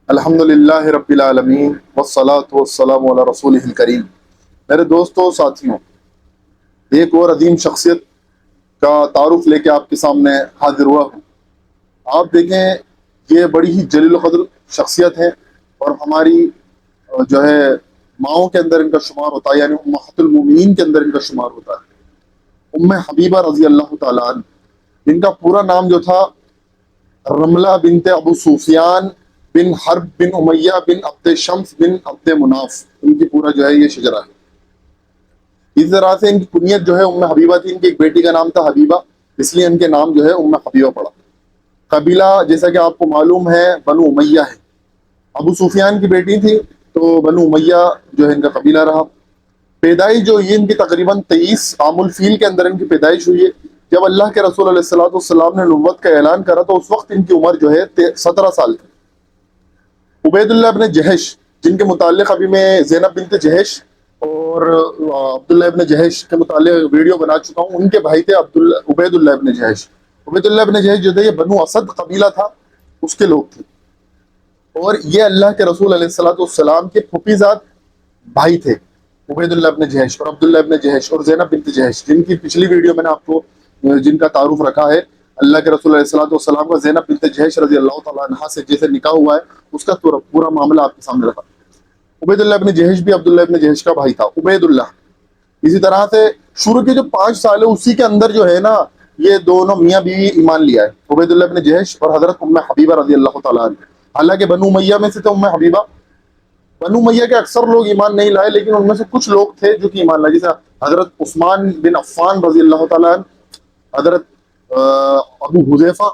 الحمدللہ رب العالمین والصلاة والسلام علی رسولہ الکریم۔ میرے دوستوں، ساتھیوں، ایک اور عظیم شخصیت کا تعارف لے کے آپ کے سامنے حاضر ہوا ہوں۔ آپ دیکھیں، یہ بڑی ہی جلیل القدر شخصیت ہے اور ہماری جو ہے ماؤں کے اندر ان کا شمار ہوتا ہے، یعنی امہات المومنین کے اندر ان کا شمار ہوتا ہے۔ ام حبیبہ رضی اللہ تعالیٰ عنہ، ان کا پورا نام جو تھا رملہ بنت ابو سفیان بن حرب بن امیہ بن عبد شمس بن عبد مناف، ان کی پورا جو ہے یہ شجرہ ہے۔ اس طرح سے ان کی کنیت جو ہے ام حبیبہ تھی۔ ان کی ایک بیٹی کا نام تھا حبیبہ، اس لیے ان کے نام جو ہے ام حبیبہ پڑا۔ قبیلہ جیسا کہ آپ کو معلوم ہے بنو امیہ ہے۔ ابو سفیان کی بیٹی تھی تو بنو امیہ جو ہے ان کا قبیلہ رہا۔ پیدائش جو یہ ان کی تقریباً 23 عام الفیل کے اندر ان کی پیدائش ہوئی ہے۔ جب اللہ کے رسول علیہ السلام نے نبوت کا اعلان کرا تو اس وقت ان کی عمر جو ہے 17 سال تھی۔ عبید اللہ ابن جہش، جن کے متعلق ابھی میں زینب بنت جہش اور عبداللہ ابن جہش کے متعلق ویڈیو بنا چکا ہوں، ان کے بھائی تھے عبید اللہ ابن جہش۔ عبید اللہ ابن جہش جو تھے یہ بنو اسد قبیلہ تھا، اس کے لوگ تھے، اور یہ اللہ کے رسول علیہ السلام کے پھوپھیزاد بھائی تھے، عبید اللہ ابن جہش اور عبداللہ ابن جہش اور زینب بنت جہش، جن کی پچھلی ویڈیو میں نے آپ کو جن کا تعارف رکھا ہے۔ اللہ کے رسول علیہ السلام کا زینب بنت جہش رضی اللہ تعالیٰ عنہ سے جیسے نکاح ہوا ہے، اس کا پورا معاملہ آپ کے سامنے رکھا۔ عبید اللہ ابن جہش بھی عبداللہ ابن جہش کا بھائی تھا، عبید اللہ۔ اسی طرح سے شروع کے جو 5 سال ہے اسی کے اندر جو ہے نا یہ دونوں میاں بیوی ایمان لیا ہے، عبید اللہ ابن جہش اور حضرت ام حبیبہ رضی اللہ تعالیٰ عنہ۔ حالانکہ بنو امیہ میں سے تھے ام حبیبہ۔ بنو امیہ کے اکثر لوگ ایمان نہیں لائے، لیکن ان میں سے کچھ لوگ تھے جو کہ ایمان لائے، جیسے حضرت عثمان بن عفان رضی اللہ تعالیٰ عنہ، حضرت ابو حذیفہ،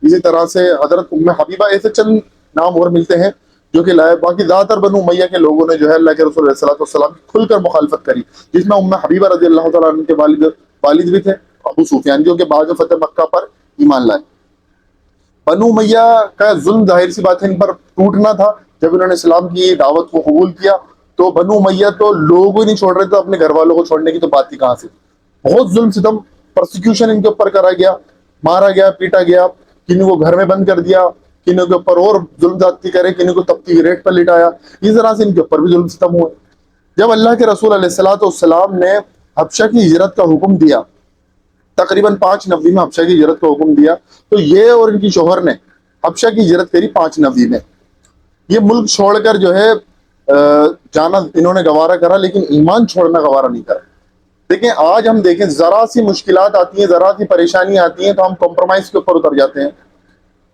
اسی طرح سے حضرت ام حبیبہ، ایسے چند نام اور ملتے ہیں جو کہ لائے۔ باقی زیادہ تر بنو امیہ کے لوگوں نے جو ہے اللہ کے رسول علیہ السلام کی کھل کر مخالفت کری، جس میں ام حبیبہ رضی اللہ تعالیٰ عنہ کے والد بھی تھے، ابو سفیان، جو کہ بعد فتح مکہ پر ایمان لائے۔ بنو امیہ کا ظلم ظاہر سی بات ہے ان پر ٹوٹنا تھا۔ جب انہوں نے اسلام کی دعوت کو قبول کیا تو بنو امیہ تو لوگوں ہی نہیں چھوڑ رہے تھے، اپنے گھر والوں کو چھوڑنے کی تو بات ہی کہاں سے۔ بہت ظلم ستم، پرسیکیوشن ان کے اوپر کرا گیا، مارا گیا، پیٹا گیا، کنہیں کو گھر میں بند کر دیا، کنہیں کے اوپر اور ظلم زیادتی کرے، کنہیں کو تپتی ریٹ پر لٹایا۔ اس طرح سے ان کے اوپر بھی ظلم ستم ہوئے۔ جب اللہ کے رسول علیہ السلام نے حبشہ کی ہجرت کا حکم دیا، تقریباً 5 نوی میں حبشہ کی ہجرت کا حکم دیا، تو یہ اور ان کی شوہر نے حبشہ کی ہجرت کری 5 نوی میں۔ یہ ملک چھوڑ کر جو ہے جانا انہوں نے گوارا کرا، لیکن ایمان چھوڑنا گوارا نہیں کرا۔ دیکھیں آج ہم دیکھیں ذرا سی مشکلات آتی ہیں، ذرا سی پریشانی آتی ہیں تو ہم کمپرومائز کے اوپر اتر جاتے ہیں۔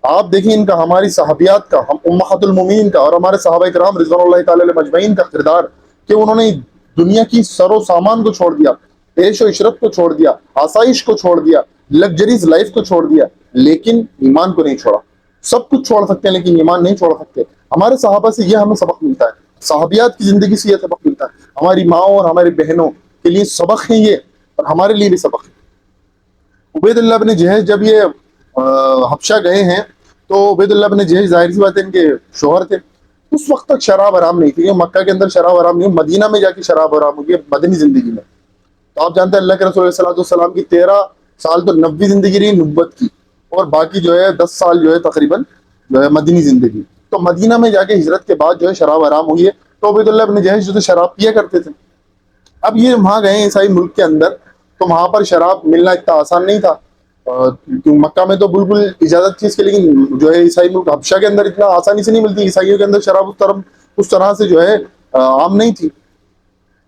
آپ دیکھیں ان کا، ہماری صحابیات کا، ہم امہات المومنین کا اور ہمارے صحابہ کرام رضوان اللہ تعالی علیہ مجمعین کا کردار، کہ انہوں نے دنیا کی سر و سامان کو چھوڑ دیا، عیش و عشرت کو چھوڑ دیا، آسائش کو چھوڑ دیا، لگژریز لائف کو چھوڑ دیا، لیکن ایمان کو نہیں چھوڑا۔ سب کچھ چھوڑ سکتے ہیں لیکن ایمان نہیں چھوڑ سکتے۔ ہمارے صحابہ سے یہ ہمیں سبق ملتا ہے، صحابیات کی زندگی سے یہ سبق ملتا ہے۔ ہماری ماؤں اور ہماری بہنوں کے لیے سبق ہیں یہ، اور ہمارے لیے بھی سبق ہے۔ عبید اللہ بن جہش جب یہ حبشہ گئے ہیں تو عبید اللہ بن جہش ظاہر سی بات ہے ان کے شوہر تھے۔ اس وقت تک شراب حرام نہیں تھی، مکہ کے اندر شراب حرام نہیں، مدینہ میں جا کے شراب حرام ہوگی مدنی زندگی میں۔ تو آپ جانتے ہیں اللہ کے رسول علیہ السلام کی 13 سال تو نبوی زندگی رہی نبوت کی، اور باقی جو ہے 10 سال جو ہے تقریباً جو ہے مدنی زندگی۔ تو مدینہ میں جا کے ہجرت کے بعد جو ہے شراب حرام ہوئی ہے، تو عبید اللہ بن جہش جو تھے شراب پیا کرتے تھے۔ اب یہ وہاں گئے عیسائی ملک کے اندر، تو وہاں پر شراب ملنا اتنا آسان نہیں تھا، مکہ میں تو بالکل اجازت تھی اس کے، لیکن جو ہے عیسائی ملک حبشہ کے اندر اتنا آسانی سے نہیں ملتی۔ عیسائیوں کے اندر شراب اس طرح سے جو ہے عام نہیں تھی،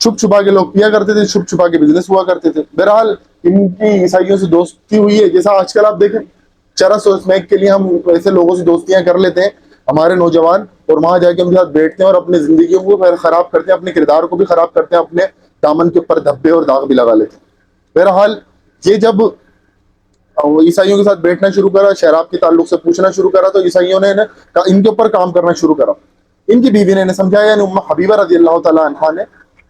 چھپ چھپا کے لوگ پیا کرتے تھے، چھپ چھپا کے بزنس ہوا کرتے تھے۔ بہرحال ان کی عیسائیوں سے دوستی ہوئی ہے، جیسا آج کل آپ دیکھیں چرس اور اسمیک کے لیے ہم ایسے لوگوں سے دوستیاں کر لیتے ہیں ہمارے نوجوان، اور وہاں جا کے ان کے ساتھ بیٹھتے ہیں اور اپنی زندگیوں کو خراب کرتے ہیں، اپنے کردار کو بھی خراب کرتے ہیں، اپنے دامن کے اوپر دھبے اور داغ بھی لگا لیتے ہیں۔ بہرحال یہ جب عیسائیوں کے ساتھ بیٹھنا شروع کرا، شراب کے تعلق سے پوچھنا شروع کرا، تو عیسائیوں نے ان کے اوپر کام کرنا شروع کرا۔ ان کی بیوی نے سمجھایا، یعنی ام حبیبہ رضی اللہ تعالیٰ عنہا نے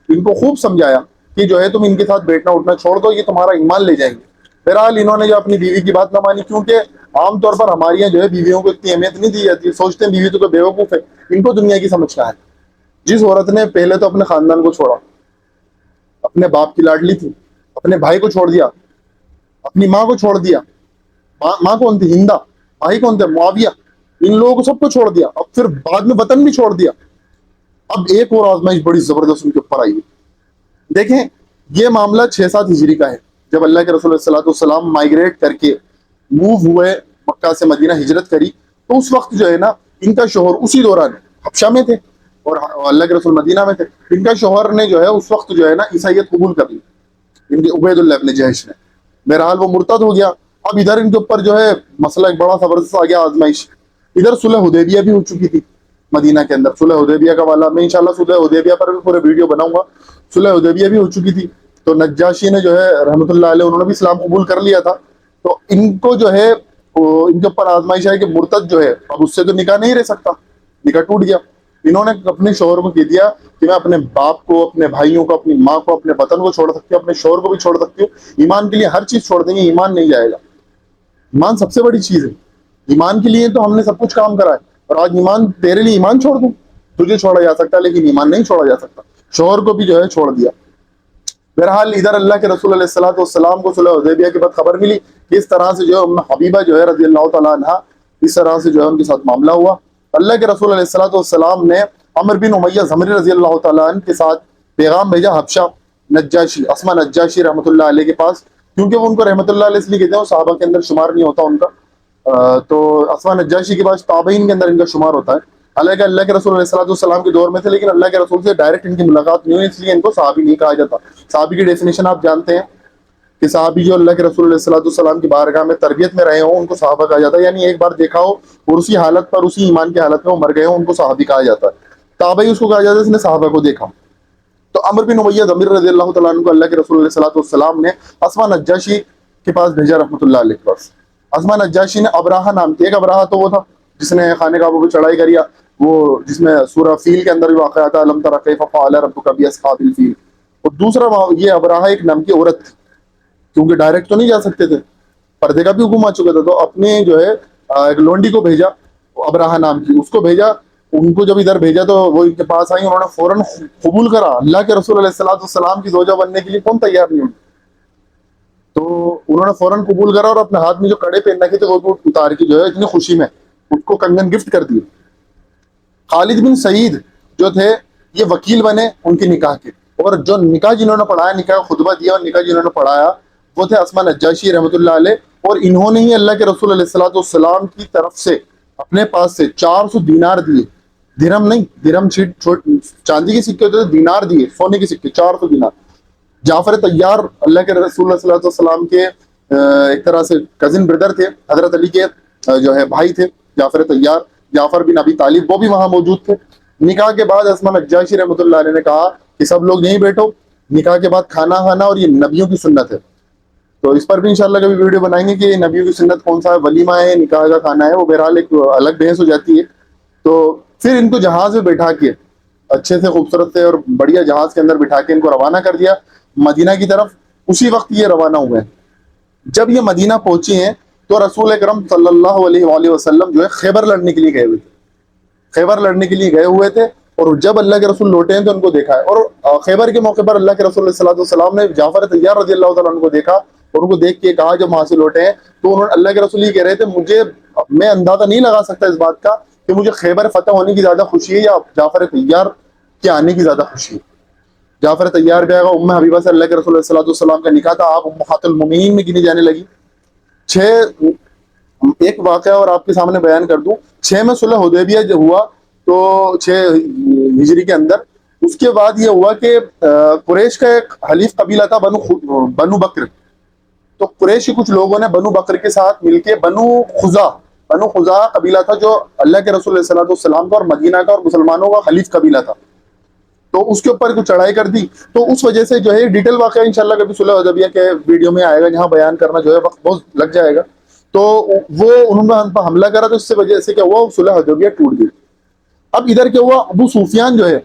ان کو خوب سمجھایا کہ جو ہے تم ان کے ساتھ بیٹھنا اٹھنا چھوڑ دو، یہ تمہارا ایمان لے جائیں گے۔ بہرحال انہوں نے جو اپنی بیوی کی بات نہ مانی، کیونکہ عام طور پر ہمارے یہاں جو ہے بیویوں کو اتنی اہمیت نہیں دی جاتی، سوچتے ہیں بیوی تو کوئی بیوقوف ہے، ان کو دنیا کی سمجھ کا ہے۔ جس عورت نے پہلے تو اپنے خاندان کو چھوڑا، اپنے باپ کی لاڈلی تھی، اپنے بھائی کو چھوڑ دیا، اپنی ماں کو چھوڑ دیا۔ ماں کون تھی؟ ہندا۔ بھائی کون تھے؟ معاویہ۔ ان لوگوں کو سب کو چھوڑ دیا, اب پھر بعد میں وطن بھی چھوڑ دیا. اب ایک اور آزمائش بڑی زبردست ان کے اوپر آئی. دیکھیں یہ معاملہ 6-7 ہجری کا ہے, جب اللہ کے رسول صلی اللہ علیہ وسلم مائگریٹ کر کے موو ہوئے, مکہ سے مدینہ ہجرت کری, تو اس وقت جو ہے نا ان کا شوہر اسی دوران حبشہ میں تھے اور اللہ کے رسول مدینہ میں تھے. ان کا شوہر نے جو ہے اس وقت جو ہے نا عیسائیت قبول کر لی, ان کے عبید اللہ ابن جہش نے. بہرحال وہ مرتد ہو گیا. اب ادھر ان کے اوپر جو ہے مسئلہ ایک بڑا زبردست آ گیا, آزمائش. ادھر صلح حدیبیہ بھی ہو چکی تھی مدینہ کے اندر. صلح حدیبیہ کا والا میں انشاءاللہ صلح حدیبیہ پر بھی پورے ویڈیو بناؤں گا. صلح حدیبیہ بھی ہو چکی تھی, تو نجاشی نے جو ہے رحمۃ اللہ علیہ انہوں نے بھی اسلام قبول کر لیا تھا. تو ان کو جو ہے ان کے اوپر آزمائش ہے کہ مرتد جو ہے اب اس سے تو نکاح نہیں رہ سکتا, نکاح ٹوٹ گیا. انہوں نے اپنے شوہر کو کہہ دیا کہ میں اپنے باپ کو, اپنے بھائیوں کو, اپنی ماں کو, اپنے وطن کو چھوڑ سکتی ہوں, اپنے شوہر کو بھی چھوڑ سکتی ہوں, ایمان کے لیے ہر چیز چھوڑ دیں گے, ایمان نہیں جائے گا. ایمان سب سے بڑی چیز ہے. ایمان کے لیے تو ہم نے سب کچھ کام کرا ہے, اور آج ایمان تیرے لیے ایمان چھوڑ دوں, تجھے چھوڑا جا سکتا ہے لیکن ایمان نہیں چھوڑا جا سکتا. شوہر کو بھی جو ہے چھوڑ دیا. بہرحال ادھر اللہ کے رسول علیہ الصلوۃ والسلام کو صلح حدیبیہ کے بعد خبر ملی کہ اس طرح سے جو ہے ام حبیبہ جو ہے رضی اللہ تعالیٰ عنہ, اس طرح سے جو ہے ان کے ساتھ معاملہ ہوا. اللہ کے رسول علیہ الصلوۃ والسلام نے عمر بن امیہ زمری رضی اللہ تعالیٰ عنہ کے ساتھ پیغام بھیجا حبشہ, نجاشی, اسما نجاشی رحمۃ اللہ علیہ کے پاس, کیونکہ وہ ان کو رحمۃ اللہ علیہ اس لیے کہتے ہیں, صحابہ کے اندر شمار نہیں ہوتا ان کا. تو اسما نجاشی کے پاس تابعین کے اندر ان کا شمار ہوتا ہے. حالانکہ اللہ کے رسول علیہ الصلوۃ والسلام کے دور میں تھے, لیکن اللہ کے رسول سے ڈائریکٹ ان کی ملاقات نہیں ہوئی, اس لیے ان کو صحابی نہیں کہا جاتا. صحابی کی ڈیفینیشن آپ جانتے ہیں کہ صحابی جو اللہ کے رسول علیہ الصلوۃ والسلام کی بارگاہ میں تربیت میں رہے ہوں ان کو صحابہ کہا جاتا ہے. یعنی ایک بار دیکھا ہو اور اسی حالت پر, اسی ایمان کی حالت میں وہ مر گئے ہوں, ان کو صحابی کہا جاتا ہے. تابعی اس کو کہا جاتا ہے جس نے صحابہ کو دیکھا. تو عمر بن امیہ ضمیر رضی اللہ تعالیٰ عنہ کو اللہ کے رسول علیہ الصلوۃ والسلام نے اسما نجاشی کے پاس بھیجا رحمۃ اللہ علیہ کے پاس. اسما نجاشی نے ابراہا نام تھی, ایک ابراہا تو وہ تھا جس نے خانہ کعبہ پہ چڑھائی کری, وہ جس میں سورہ فیل کے اندر بھی واقع آتا ہے الم تر کیف فعل ربک باصحاب الفیل. اور دوسرا یہ ابراہا ایک نام کی عورت تھی, کیونکہ ڈائریکٹ تو نہیں جا سکتے تھے, پردے کا بھی حکم آ چکا تھا, تو اپنے جو ہے ایک لونڈی کو بھیجا ابراہا نام کی, اس کو بھیجا. ان کو جب ادھر بھیجا تو وہ ان کے پاس آئی, انہوں نے فوراً قبول کرا. اللہ کے رسول علیہ الصلوۃ والسلام کی زوجہ بننے کے لیے کون تیار نہیں ہوئی, تو انہوں نے فوراً قبول کرا اور اپنے ہاتھ میں جو کڑے پہن رکھے تھے وہ اتار کے جو ہے اتنی خوشی میں اس کو کنگن گفٹ کر دیے. خالد بن سعید جو تھے یہ وکیل بنے ان کے نکاح کے, اور جو نکاح جنہوں نے پڑھایا, نکاح خطبہ دیا اور نکاح جنہوں نے پڑھایا وہ تھے اسما نجاشی رحمۃ اللہ علیہ. اور انہوں نے ہی اللہ کے رسول علیہ الصلوۃ والسلام کی طرف سے اپنے پاس سے 400 دینار دیے, درہم نہیں, درہم چاندی کے سکے ہوتے تھے, دینار دیے سونے کے سکے 400 دینار. جعفر طیار اللہ کے رسول اللہ صلی اللہ علیہ وسلم کے ایک طرح سے کزن بردر تھے, حضرت علی کے جو ہے بھائی تھے جعفر طیار, جعفر بن ابی طالب, وہ بھی وہاں موجود تھے. نکاح کے بعد اسما نجاشی رحمۃ اللہ علیہ نے کہا کہ سب لوگ یہیں بیٹھو, نکاح کے بعد کھانا کھانا, اور یہ نبیوں کی سنت ہے. تو اس پر بھی انشاءاللہ کبھی ویڈیو بنائیں گے کہ نبیوں کی سنت کون سا ہے, ولیمہ ہے, نکاح کا کھانا ہے, وہ بہرحال ایک الگ بحث ہو جاتی ہے. تو پھر ان کو جہاز میں بٹھا کے, اچھے سے خوبصورت سے اور بڑھیا جہاز کے اندر بٹھا کے ان کو روانہ کر دیا مدینہ کی طرف. اسی وقت یہ روانہ ہوئے ہیں. جب یہ مدینہ پہنچے ہیں تو رسول اکرم صلی اللہ علیہ وآلہ وسلم جو ہے خیبر لڑنے کے لیے گئے ہوئے تھے, خیبر لڑنے کے لیے گئے ہوئے تھے. اور جب اللہ کے رسول لوٹے ہیں تو ان کو دیکھا ہے, اور خیبر کے موقع پر اللہ کے رسول صلی اللہ علیہ وسلم نے جعفر طیار رضی اللہ تعالیٰ عنہ کو دیکھا, اور ان کو دیکھ کے کہا جب وہاں سے لوٹے ہیں تو انہوں نے اللہ کے رسول یہ کہہ رہے تھے, میں اندازہ نہیں لگا سکتا اس بات کا کہ مجھے خیبر فتح ہونے کی زیادہ خوشی ہے یا جعفر طیار کے آنے کی زیادہ خوشی ہے. جعفر طیار گیا, ام حبیبہ سے اللہ کے رسول صلی اللہ علیہ وسلم کا نکاح تھا, آپ امہات المومنین میں گنی جانے لگی. ایک واقعہ اور آپ کے سامنے بیان کر دوں. 6 میں صلح حدیبیہ جو ہوا تو 6 ہجری کے اندر, اس کے بعد یہ ہوا کہ قریش کا ایک حلیف قبیلہ تھا بنو بکر. تو قریش کے کچھ لوگوں نے بنو بکر کے ساتھ مل کے بنو خزاع قبیلہ تھا جو اللہ کے رسول صلی اللہ علیہ وسلم کا اور مدینہ کا اور مسلمانوں کا حلیف قبیلہ تھا, تو اس کے اوپر کچھ چڑھائی کر دی. تو اس وجہ سے جو ہے ڈیٹیل واقعہ انشاءاللہ کبھی صلح حدیبیہ کے ویڈیو میں آئے گا, جہاں بیان کرنا جو ہے وقت بہت لگ جائے گا. تو وہ انہوں نے ہم پر حملہ کرا, تو اس سے وجہ سے کیا ہوا, صلح حدیبیہ ٹوٹ گئی. اب ادھر کیا ہوا, ابو سفیان جو ہے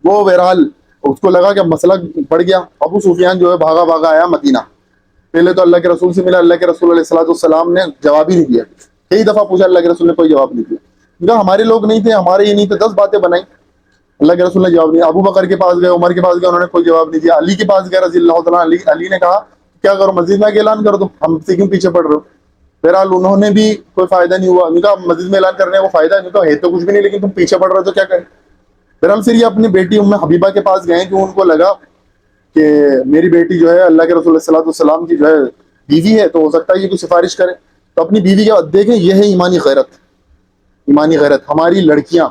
وہ بہرحال اس کو لگا کہ مسئلہ بڑھ گیا. ابو سفیان جو ہے بھاگا آیا مدینہ. پہلے تو اللہ کے رسول سے ملا, اللہ کے رسول علیہ الصلوۃ والسلام نے جواب ہی نہیں دیا. کئی دفعہ پوچھا, اللہ کے رسول نے کوئی جواب نہیں دیا. کہا ہمارے لوگ نہیں تھے, ہمارے ہی نہیں تھے, 10 باتیں بنائی, اللہ کے رسول نے جواب نہیں. ابو بکر کے پاس گئے, عمر کے پاس گئے, انہوں نے کوئی جواب نہیں دیا. علی کے پاس گئے رضی اللہ تعالیٰ, علی نے کہا کیا کرو, مسجد میں اعلان کر دو, ہم سے کیوں پیچھے پڑ رہے ہو. بہرحال انہوں نے بھی کوئی فائدہ نہیں ہوا. ان کا مسجد میں اعلان کرنے کو فائدہ نہیں تو ہے تو کچھ بھی نہیں, لیکن تم پیچھے پڑ رہے ہو تو کیا کریں. بہرحال پھر یہ اپنی بیٹی ام حبیبہ کے پاس گئے کہ ان کو لگا کہ میری بیٹی جو ہے اللہ کے رسول صلی اللہ علیہ وسلم کی جو ہے بیوی ہے, تو ہو سکتا ہے یہ کوئی سفارش کرے. تو اپنی بیوی کے بعد دیکھیں, یہ ہے ایمانی غیرت. ایمانی غیرت. ہماری لڑکیاں,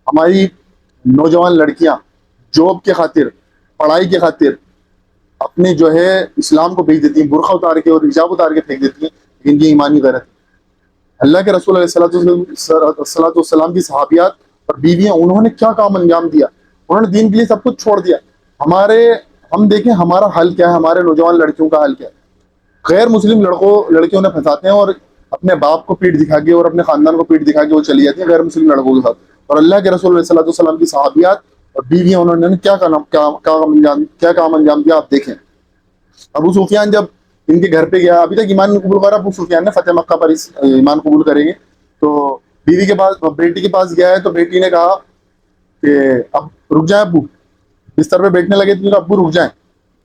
ہماری نوجوان لڑکیاں جاب کے خاطر, پڑھائی کے خاطر اپنے جو ہے اسلام کو بیچ دیتی ہیں, برقع اتار کے اور حجاب اتار کے پھینک دیتی ہیں, لیکن یہ ایمانی غیرت. اللہ کے رسول علیہ الصلوۃ والسلام کی صحابیات اور بیویاں, انہوں نے کیا کام انجام دیا. انہوں نے دین کے لیے سب کچھ چھوڑ دیا. ہم دیکھیں ہمارا حل کیا ہے, ہمارے نوجوان لڑکیوں کا حل کیا ہے. غیر مسلم لڑکیوں نے پھنساتے ہیں اور اپنے باپ کو پیٹ دکھا کے اور اپنے خاندان کو پیٹ دکھا کے وہ چلی جاتی ہیں غیر مسلم لڑکوں کے ساتھ. اور اللہ کے رسول علیہ السلام کی صحابیات اور بیویاں, انہوں نے کیا کام انجام دیا آپ دیکھیں. ابو سفیان جب ان کے گھر پہ گیا, ابھی تک ایمان نہیں قبول کرا ابو سفیان نے, فتح مکہ پر ایمان قبول کریں گے, تو بیوی کے پاس, بیٹی کے پاس گیا ہے, تو بیٹی نے کہا کہ اب رک جائیں ابو. بستر پہ بیٹھنے لگے تو ابو رک جائیں.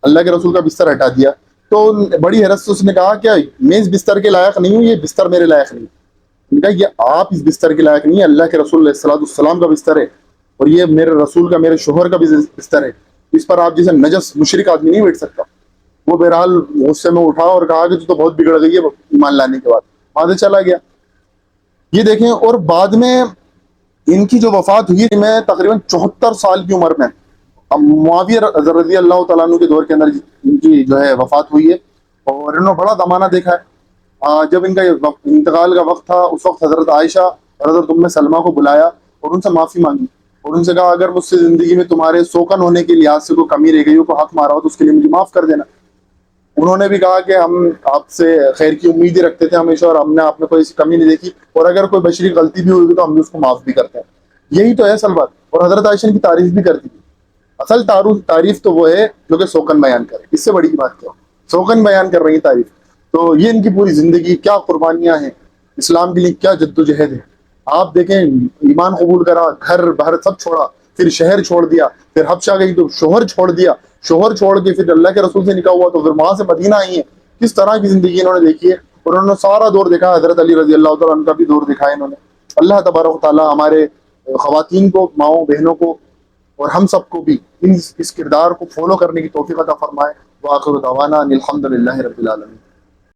اللہ کے رسول کا بستر ہٹا دیا. تو بڑی حیرت سے اس نے کہا کیا میں اس بستر کے لائق نہیں ہوں, یہ بستر میرے لائق نہیں. نے کہا یہ آپ اس بستر کے لائق نہیں ہے, اللہ کے رسول علیہ الصلوۃ والسلام کا بستر ہے, اور یہ میرے رسول کا, میرے شوہر کا بھی بستر ہے. اس پر آپ جیسے نجس مشرک آدمی نہیں بیٹھ سکتا. وہ بہرحال غصے میں اٹھا اور کہا کہ تو بہت بگڑ گئی ہے ایمان لانے کے بعد. وہاں سے چلا گیا. یہ دیکھیں, اور بعد میں ان کی جو وفات ہوئی میں تقریباً 74 سال کی عمر میں, اب معاویہ رضی اللہ تعالیٰ عنہ کے دور کے اندر ان کی جو ہے وفات ہوئی ہے, اور انہوں نے بڑا زمانہ دیکھا ہے. جب ان کا انتقال کا وقت تھا, اس وقت حضرت عائشہ اور حضرت ام سلمہ کو بلایا اور ان سے معافی مانگی, اور ان سے کہا اگر مجھ سے زندگی میں تمہارے سوکن ہونے کے لحاظ سے کوئی کمی رہ گئی ہو, کوئی حق مارا ہو, تو اس کے لیے مجھے معاف کر دینا. انہوں نے بھی کہا کہ ہم آپ سے خیر کی امید ہی رکھتے تھے ہمیشہ, اور ہم نے آپ میں کوئی ایسی کمی نہیں دیکھی, اور اگر کوئی بشری غلطی بھی ہوگی تو ہم نے اس کو معاف بھی کرتے ہیں. یہی تو ہے اصل بات. اور حضرت عائشہ کی تعریف بھی کرتی تھی. اصل تعریف تو وہ ہے جو کہ سوکن بیان کرے, اس سے بڑی بات کیا, سوکن بیان کر رہی ہے تعریف. تو یہ ان کی پوری زندگی, کیا قربانیاں ہیں اسلام کے لیے, کیا جدوجہد ہے. آپ دیکھیں, ایمان قبول کرا, گھر باہر سب چھوڑا, پھر شہر چھوڑ دیا, پھر حبشہ گئی تو شوہر چھوڑ دیا, شوہر چھوڑ کے پھر اللہ کے رسول سے نکاح ہوا تو پھر وہاں سے مدینہ آئی ہیں. کس طرح کی زندگی انہوں نے دیکھی ہے, اور انہوں نے سارا دور دیکھا. حضرت علی رضی اللہ تعالیٰ عنہ کا بھی دور دکھا ہے انہوں نے. اللہ تبارک و تعالیٰ ہمارے خواتین کو, ماؤں بہنوں کو, اور ہم سب کو بھی اس کردار کو فالو کرنے کی توفیق عطا فرمائے. وآخر دعوانا الحمد للہ رب العالمین.